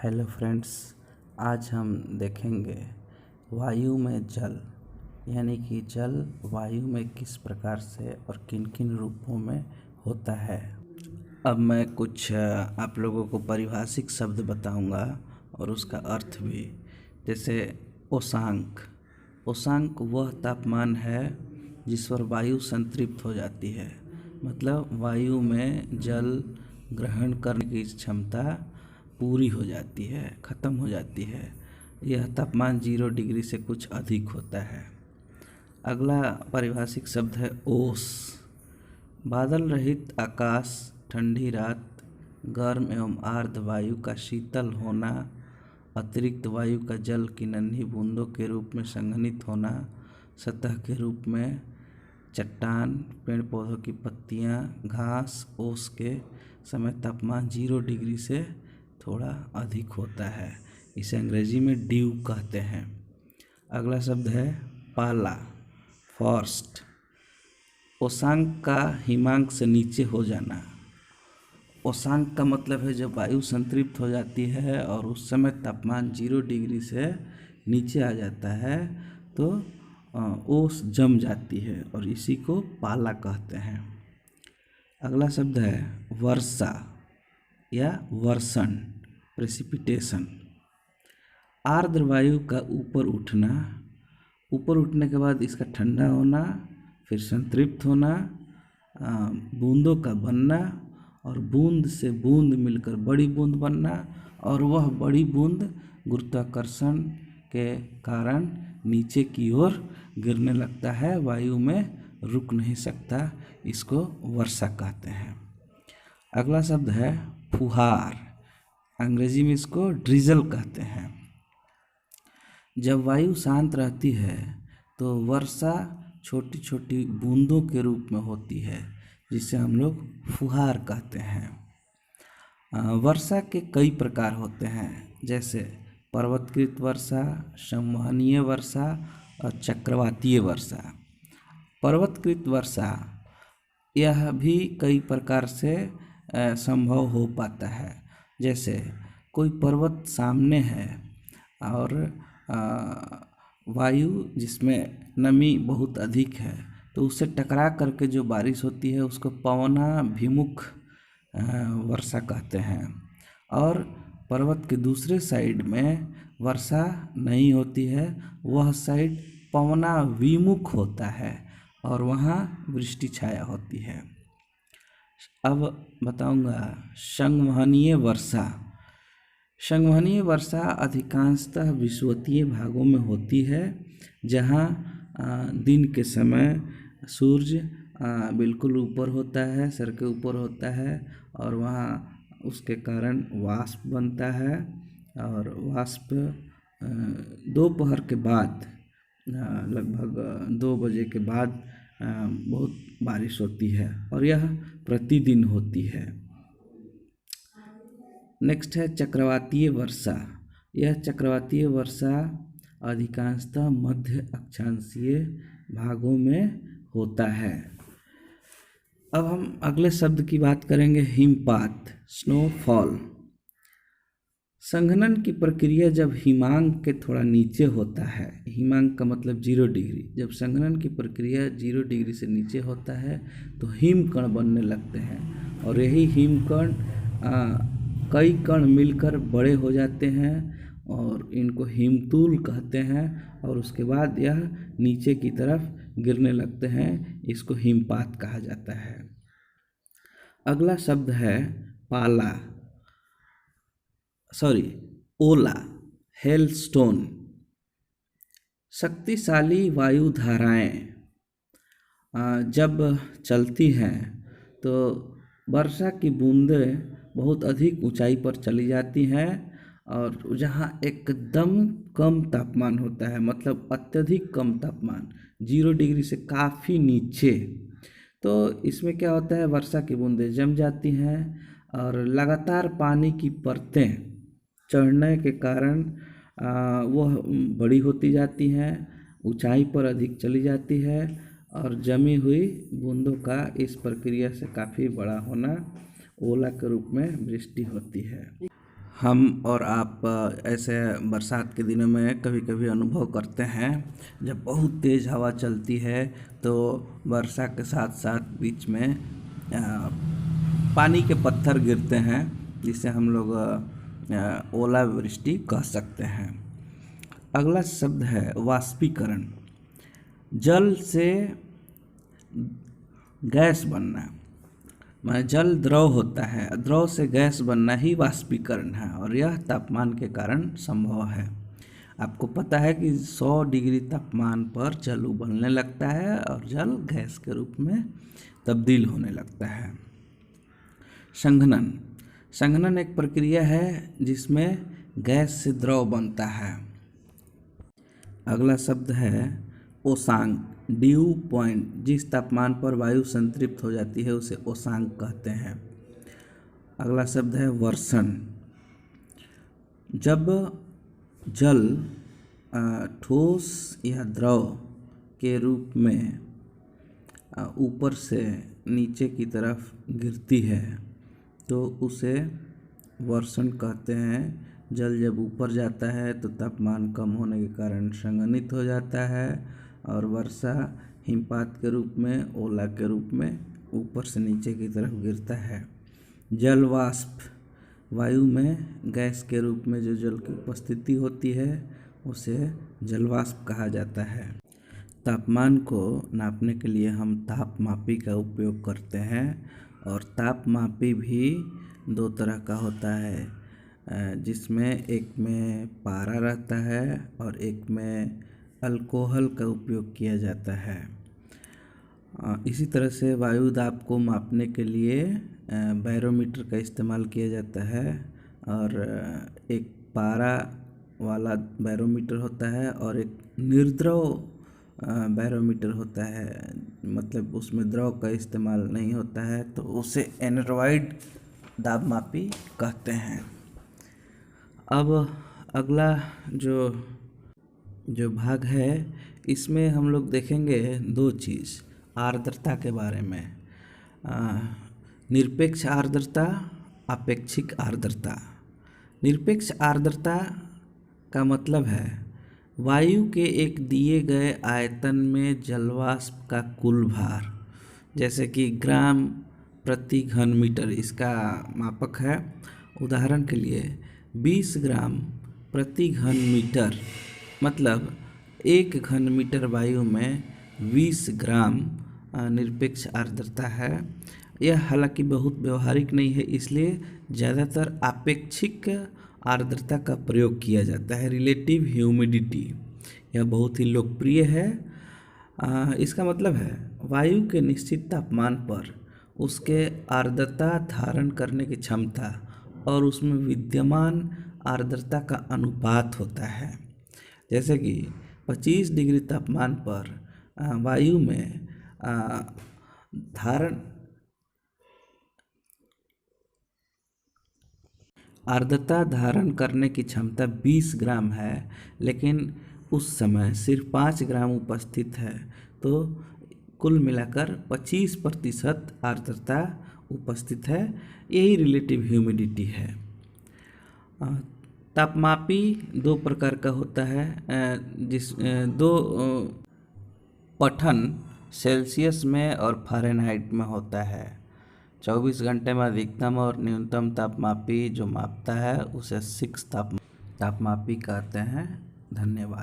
Hello friends, आज हम देखेंगे वायु में जल यानी कि जल वायु में किस प्रकार से और किन किन रूपों में होता है। अब मैं कुछ आप लोगों को पारिभाषिक शब्द बताऊंगा और उसका अर्थ भी। जैसे उष्णांक। उष्णांक वह तापमान है जिस पर वायु संतृप्त हो जाती है, मतलब वायु में जल ग्रहण करने की क्षमता पूरी हो जाती है, ख़त्म हो जाती है। यह तापमान 0 डिग्री से कुछ अधिक होता है। अगला पारिभाषिक शब्द है ओस। बादल रहित आकाश, ठंडी रात, गर्म एवं आर्द्र वायु का शीतल होना, अतिरिक्त वायु का जल की नन्ही बूंदों के रूप में संघनित होना, सतह के रूप में चट्टान, पेड़ पौधों की पत्तियां, घास, ओस के समय तापमान 0 डिग्री से थोड़ा अधिक होता है। इसे अंग्रेजी में ड्यू कहते हैं। अगला शब्द है पाला, फॉर्स्ट। उष्णांक का हिमांक से नीचे हो जाना। उष्णांक का मतलब है जब वायु संतृप्त हो जाती है और उस समय तापमान 0 डिग्री से नीचे आ जाता है तो ओस जम जाती है और इसी को पाला कहते हैं। अगला शब्द है वर्षा या वर्षण, प्रेसिपिटेशन। आर्द्र वायु का ऊपर उठना, ऊपर उठने के बाद इसका ठंडा होना, फिर संतृप्त होना, बूंदों का बनना और बूंद से बूंद मिलकर बड़ी बूंद बनना, और वह बड़ी बूंद गुरुत्वाकर्षण के कारण नीचे की ओर गिरने लगता है, वायु में रुक नहीं सकता। इसको वर्षा कहते हैं। अगला शब्द है फुहार। अंग्रेजी में इसको ड्रिजल कहते हैं। जब वायु शांत रहती है तो वर्षा छोटी छोटी बूंदों के रूप में होती है, जिसे हम लोग फुहार कहते हैं। वर्षा के कई प्रकार होते हैं, जैसे पर्वतकृत वर्षा, संवहनीय वर्षा और चक्रवातीय वर्षा। पर्वतकृत वर्षा यह भी कई प्रकार से संभव हो पाता है। जैसे कोई पर्वत सामने है और वायु जिसमें नमी बहुत अधिक है तो उससे टकरा करके जो बारिश होती है उसको पवनाभिमुख वर्षा कहते हैं। और पर्वत के दूसरे साइड में वर्षा नहीं होती है, वह साइड पवनाभिमुख होता है और वहाँ वृष्टि छाया होती है। अब बताऊंगा संवहनीय वर्षा। संवहनीय वर्षा अधिकांशतः विषुवतीय भागों में होती है, जहाँ दिन के समय सूर्य बिल्कुल ऊपर होता है, सर के ऊपर होता है और वहाँ उसके कारण वाष्प बनता है और वाष्प दोपहर के बाद लगभग 2 बजे के बाद बहुत बारिश होती है और यह प्रतिदिन होती है। नेक्स्ट है चक्रवातीय वर्षा। यह चक्रवातीय वर्षा अधिकांशतः मध्य अक्षांशीय भागों में होता है। अब हम अगले शब्द की बात करेंगे हिमपात, स्नोफॉल। संघनन की प्रक्रिया जब हिमांक के थोड़ा नीचे होता है, हिमांक का मतलब 0 डिग्री, जब संघनन की प्रक्रिया 0 डिग्री से नीचे होता है तो हिमकण बनने लगते हैं और यही हिमकण कई कण मिलकर बड़े हो जाते हैं और इनको हिमतूल कहते हैं और उसके बाद यह नीचे की तरफ गिरने लगते हैं। इसको हिमपात कहा जाता है। अगला शब्द है ओला, हेलस्टोन। शक्तिशाली वायु धाराएं जब चलती हैं तो वर्षा की बूंदें बहुत अधिक ऊंचाई पर चली जाती हैं और जहाँ एकदम कम तापमान होता है, मतलब अत्यधिक कम तापमान 0 डिग्री से काफ़ी नीचे, तो इसमें क्या होता है, वर्षा की बूंदें जम जाती हैं और लगातार पानी की परतें चढ़ने के कारण वह बड़ी होती जाती हैं, ऊंचाई पर अधिक चली जाती है और जमी हुई बूंदों का इस प्रक्रिया से काफ़ी बड़ा होना ओला के रूप में वृष्टि होती है। हम और आप ऐसे बरसात के दिनों में कभी कभी अनुभव करते हैं जब बहुत तेज़ हवा चलती है तो वर्षा के साथ साथ बीच में पानी के पत्थर गिरते हैं, जिसे हम लोग ओलावृष्टि कह सकते हैं। अगला शब्द है वाष्पीकरण। जल से गैस बनना, माने जल द्रव होता है, द्रव से गैस बनना ही वाष्पीकरण है और यह तापमान के कारण संभव है। आपको पता है कि 100 डिग्री तापमान पर जल उबलने लगता है और जल गैस के रूप में तब्दील होने लगता है। संघनन। संघनन एक प्रक्रिया है जिसमें गैस से द्रव बनता है। अगला शब्द है ओसांक। Due point. जिस तापमान पर वायु संतृप्त हो जाती है उसे ओसांक कहते हैं। अगला शब्द है वर्षण। जब जल ठोस या द्रव के रूप में ऊपर से नीचे की तरफ गिरती है तो उसे वर्षण कहते हैं। जल जब ऊपर जाता है तो तापमान कम होने के कारण संघनित हो जाता है और वर्षा हिमपात के रूप में, ओला के रूप में ऊपर से नीचे की तरफ गिरता है। जल वाष्प। वायु में गैस के रूप में जो जल की उपस्थिति होती है उसे जल वाष्प कहा जाता है। तापमान को नापने के लिए हम तापमापी का उपयोग करते हैं और तापमापी भी दो तरह का होता है, जिसमें एक में पारा रहता है और एक में अल्कोहल का उपयोग किया जाता है। इसी तरह से वायु दाब को मापने के लिए बैरोमीटर का इस्तेमाल किया जाता है और एक पारा वाला बैरोमीटर होता है और एक निर्द्रव बैरोमीटर होता है, मतलब उसमें द्रव का इस्तेमाल नहीं होता है, तो उसे एनरॉइड दाबमापी कहते हैं। अब अगला जो भाग है इसमें हम लोग देखेंगे दो चीज़ आर्द्रता के बारे में। निरपेक्ष आर्द्रता, अपेक्षिक आर्द्रता। निरपेक्ष आर्द्रता का मतलब है वायु के एक दिए गए आयतन में जलवाष्प का कुल भार, जैसे कि ग्राम प्रति घन मीटर इसका मापक है। उदाहरण के लिए 20 ग्राम प्रति घन मीटर, मतलब 1 घन मीटर वायु में 20 ग्राम निरपेक्ष आर्द्रता है। यह हालांकि बहुत व्यवहारिक नहीं है, इसलिए ज़्यादातर आपेक्षिक आर्द्रता का प्रयोग किया जाता है। रिलेटिव ह्यूमिडिटी, यह बहुत ही लोकप्रिय है। इसका मतलब है वायु के निश्चित तापमान पर उसके आर्द्रता धारण करने की क्षमता और उसमें विद्यमान आर्द्रता का अनुपात होता है। जैसे कि 25 डिग्री तापमान पर वायु में आर्द्रता धारण करने की क्षमता 20 ग्राम है, लेकिन उस समय सिर्फ 5 ग्राम उपस्थित है, तो कुल मिलाकर 25% आर्द्रता उपस्थित है। यही रिलेटिव ह्यूमिडिटी है। तापमापी दो प्रकार का होता है, दो पठन सेल्सियस में और फ़ारेनहाइट में होता है। 24 घंटे में अधिकतम और न्यूनतम तापमापी जो मापता है उसे 6 तापमापी कहते हैं। धन्यवाद।